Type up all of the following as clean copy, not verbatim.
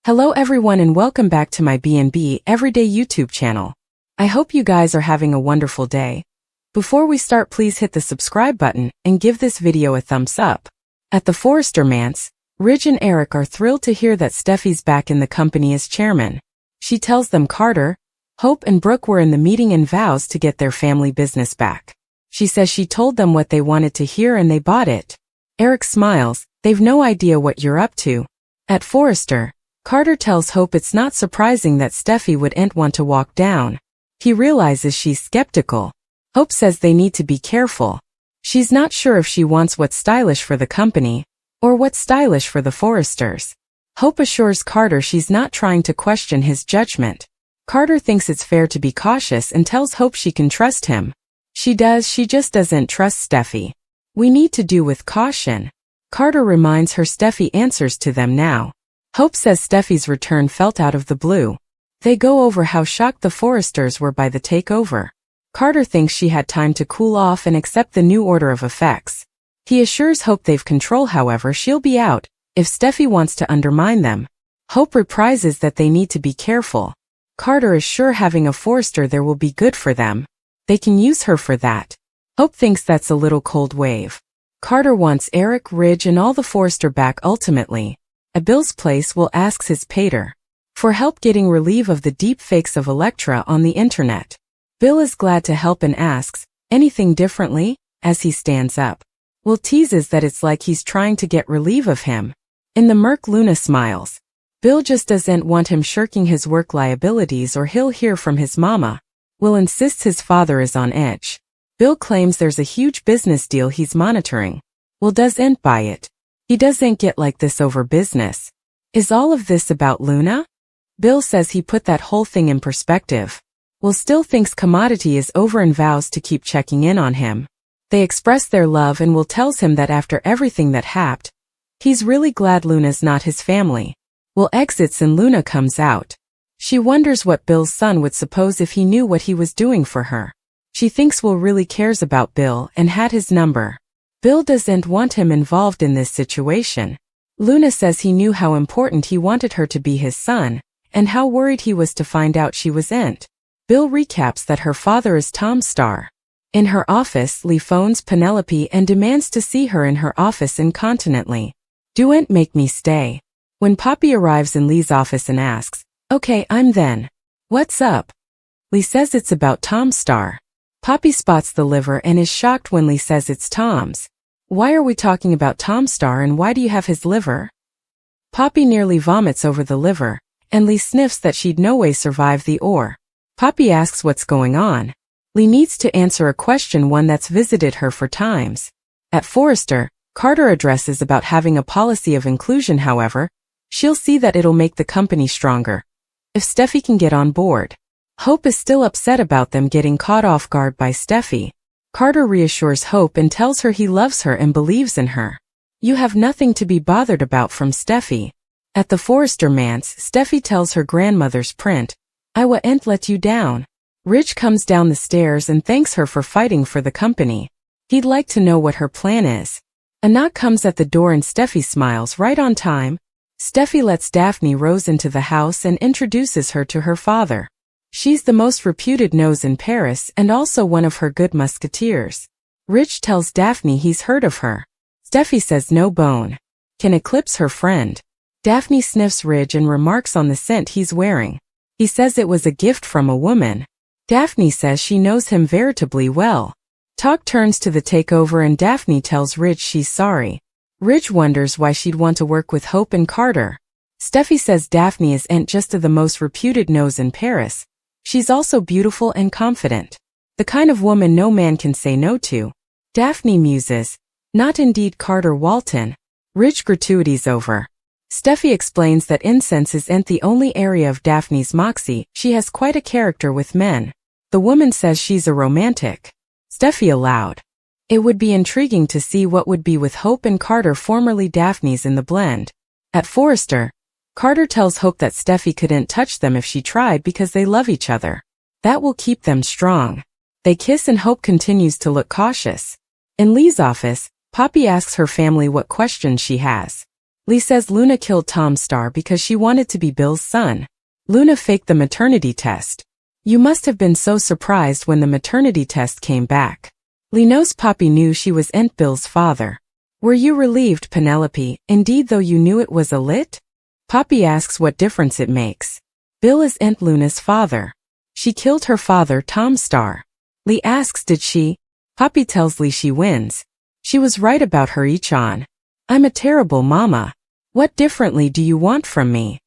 Hello everyone and welcome back to my B&B Everyday YouTube channel. I hope you guys are having a wonderful day. Before we start, please hit the subscribe button and give this video a thumbs up. At the Forrester manse, Ridge and Eric are thrilled to hear that Steffy's back in the company as chairman. She tells them Carter, Hope and Brooke were in the meeting and vows to get their family business back. She says she told them what they wanted to hear and they bought it. Eric smiles, they've no idea what you're up to. At Forrester, Carter tells Hope it's not surprising that Steffy wouldn't want to walk down. He realizes she's skeptical. Hope says they need to be careful. She's not sure if she wants what's stylish for the company, or what's stylish for the Forresters. Hope assures Carter she's not trying to question his judgment. Carter thinks it's fair to be cautious and tells Hope she can trust him. She does, she just doesn't trust Steffy. We need to do with caution. Carter reminds her Steffy answers to them now. Hope says Steffy's return felt out of the blue. They go over how shocked the Forresters were by the takeover. Carter thinks she had time to cool off and accept the new order of effects. He assures Hope they've control, however she'll be out if Steffy wants to undermine them. Hope reprises that they need to be careful. Carter is sure having a Forrester there will be good for them. They can use her for that. Hope thinks that's a little cold wave. Carter wants Eric, Ridge and all the Forrester back ultimately. At Bill's place, Will asks his pater for help getting relief of the deep fakes of Elektra on the internet. Bill is glad to help and asks, anything differently? As he stands up. Will teases that it's like he's trying to get relief of him. In the murk, Luna smiles. Bill just doesn't want him shirking his work liabilities or he'll hear from his mama. Will insists his father is on edge. Bill claims there's a huge business deal he's monitoring. Will doesn't buy it. He doesn't get like this over business. Is all of this about Luna? Bill says he put that whole thing in perspective. Will still thinks commodity is over and vows to keep checking in on him. They express their love and Will tells him that after everything that happened, he's really glad Luna's not his family. Will exits and Luna comes out. She wonders what Bill's son would suppose if he knew what he was doing for her. She thinks Will really cares about Bill and had his number. Bill doesn't want him involved in this situation. Luna says he knew how important he wanted her to be his son, and how worried he was to find out she wasn't. Bill recaps that her father is Tom's star. In her office, Lee phones Penelope and demands to see her in her office incontinently. Don't make me stay. When Poppy arrives in Lee's office and asks, okay, I'm then. What's up? Lee says it's about Tom's star. Poppy spots the liver and is shocked when Lee says it's Tom's. Why are we talking about Tom's star and why do you have his liver? Poppy nearly vomits over the liver, and Lee sniffs that she'd no way survive the ore. Poppy asks what's going on. Lee needs to answer a question, one that's visited her for times. At Forrester, Carter addresses about having a policy of inclusion, however, she'll see that it'll make the company stronger if Steffy can get on board. Hope is still upset about them getting caught off guard by Steffy. Carter reassures Hope and tells her he loves her and believes in her. You have nothing to be bothered about from Steffy. At the Forrester manse, Steffy tells her grandmother's print, I won't let you down. Ridge comes down the stairs and thanks her for fighting for the company. He'd like to know what her plan is. A knock comes at the door and Steffy smiles right on time. Steffy lets Daphne Rose into the house and introduces her to her father. She's the most reputed nose in Paris and also one of her good musketeers. Ridge tells Daphne he's heard of her. Steffy says no bone can eclipse her friend. Daphne sniffs Ridge and remarks on the scent he's wearing. He says it was a gift from a woman. Daphne says she knows him veritably well. Talk turns to the takeover and Daphne tells Ridge she's sorry. Ridge wonders why she'd want to work with Hope and Carter. Steffy says Daphne isn't just the most reputed nose in Paris. She's also beautiful and confident. The kind of woman no man can say no to. Daphne muses, not indeed Carter Walton. Ridge gratuity's over. Steffy explains that incense isn't the only area of Daphne's moxie, she has quite a character with men. The woman says she's a romantic. Steffy aloud. It would be intriguing to see what would be with Hope and Carter, formerly Daphne's, in the blend. At Forrester, Carter tells Hope that Steffy couldn't touch them if she tried because they love each other. That will keep them strong. They kiss and Hope continues to look cautious. In Lee's office, Poppy asks her family what questions she has. Lee says Luna killed Tom Star because she wanted to be Bill's son. Luna faked the maternity test. You must have been so surprised when the maternity test came back. Lee knows Poppy knew she was Aunt Bill's father. Were you relieved, Penelope, indeed though you knew it was a lit? Poppy asks what difference it makes. Bill is Aunt Luna's father. She killed her father, Tom Star. Lee asks did she? Poppy tells Lee she wins. She was right about her each on. I'm a terrible mama. What differently do you want from me?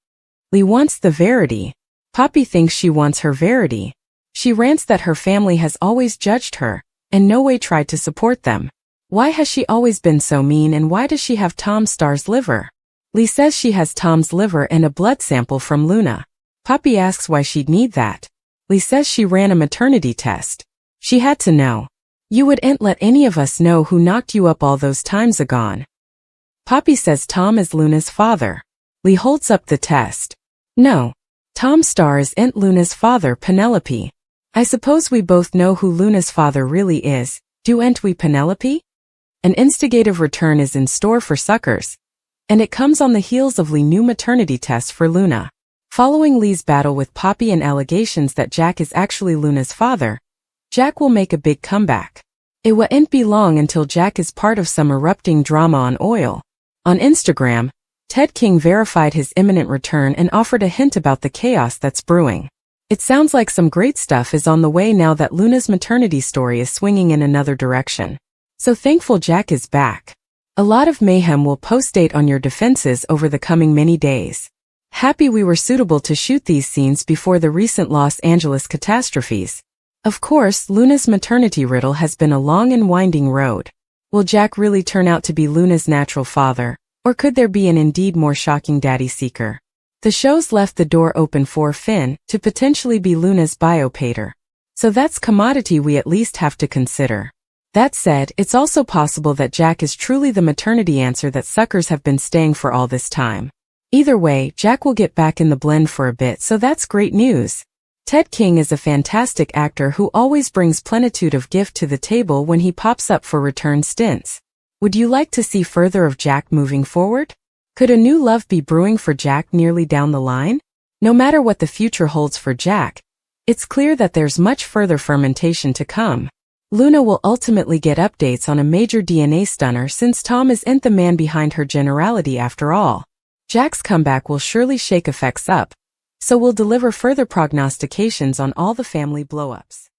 Lee wants the verity. Poppy thinks she wants her verity. She rants that her family has always judged her, and no way tried to support them. Why has she always been so mean and why does she have Tom Star's liver? Lee says she has Tom's liver and a blood sample from Luna. Poppy asks why she'd need that. Lee says she ran a maternity test. She had to know. You wouldn't let any of us know who knocked you up all those times agone. Poppy says Tom is Luna's father. Lee holds up the test. No. Tom Star is Aunt Luna's father, Penelope. I suppose we both know who Luna's father really is, do'n't we, Penelope? An instigative return is in store for suckers. And it comes on the heels of Lee's new maternity test for Luna. Following Lee's battle with Poppy and allegations that Jack is actually Luna's father, Jack will make a big comeback. It won't be long until Jack is part of some erupting drama on Oil. On Instagram, Ted King verified his imminent return and offered a hint about the chaos that's brewing. It sounds like some great stuff is on the way now that Luna's maternity story is swinging in another direction. So thankful Jack is back. A lot of mayhem will post-date on your defenses over the coming many days. Happy we were suitable to shoot these scenes before the recent Los Angeles catastrophes. Of course, Luna's maternity riddle has been a long and winding road. Will Jack really turn out to be Luna's natural father, or could there be an indeed more shocking daddy seeker? The show's left the door open for Finn to potentially be Luna's biopater. So that's commodity we at least have to consider. That said, it's also possible that Jack is truly the maternity answer that suckers have been staying for all this time. Either way, Jack will get back in the blend for a bit, so that's great news. Ted King is a fantastic actor who always brings plenitude of gift to the table when he pops up for return stints. Would you like to see further of Jack moving forward? Could a new love be brewing for Jack nearly down the line? No matter what the future holds for Jack, it's clear that there's much further fermentation to come. Luna will ultimately get updates on a major DNA stunner since Tom isn't the man behind her generality after all. Jack's comeback will surely shake effects up, so we'll deliver further prognostications on all the family blow-ups.